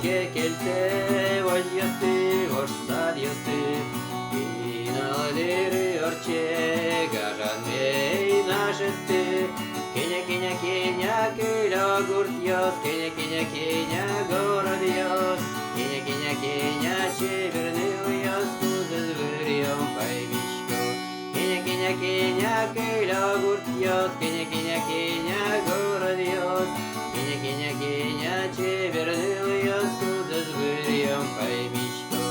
трошки кільце, ось ясти, ось сад ясти, і на дири орче, гажан мей нашести, киня, киля гурт йос, киня, город йос, киня, чевернил йос, куда звырьем поймичко, киня, киля гурт йос, киня, город йос, киня, чевернил йос, куда звырьем поймичко,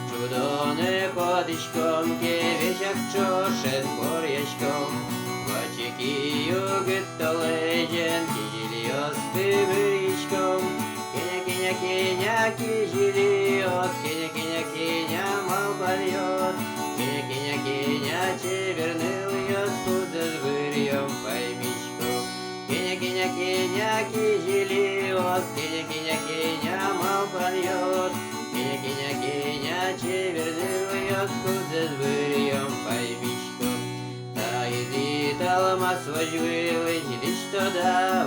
чудо не ходичком, кевичак чошен порячком, Кию геттоледжен, кижильос пыбыричком, киня, кижильос, киня, мал польет, киня, чевернил йос, куда звырьем поймичку, киня, кижильос, киня, мал польет, киня, чевернил йос, куда звырьем поймичку. Талмас возьмились, лиш тоді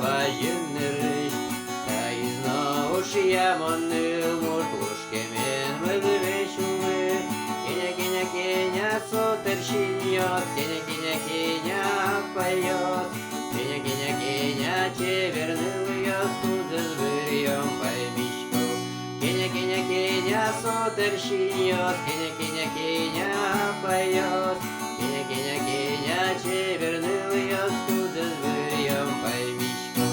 важіннериш, та й знову ж я монил, мурклушки мен медвешуми, киня, сотерщиньот, киня, поет, киня, чевернил йос, куда звырьем поймичку, киня, сотерщиньот, киня, поет, киня, чевернил йос, куда звырьем поймичку.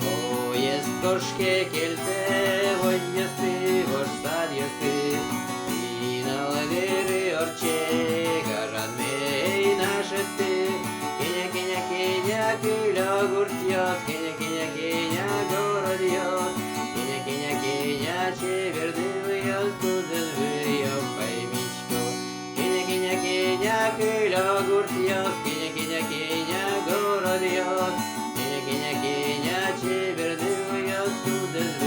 О, есть кошки кельце, вот ясты, вот сад ясты, и на лагере орче, гажан мей нашесты, киня, киля гурт йос, киня, город йос, киня, чевернил йос, куда звырьем поймичку. Киня, киля гурт йос, киня, город йос, киня, чевернил йос, куда звырьем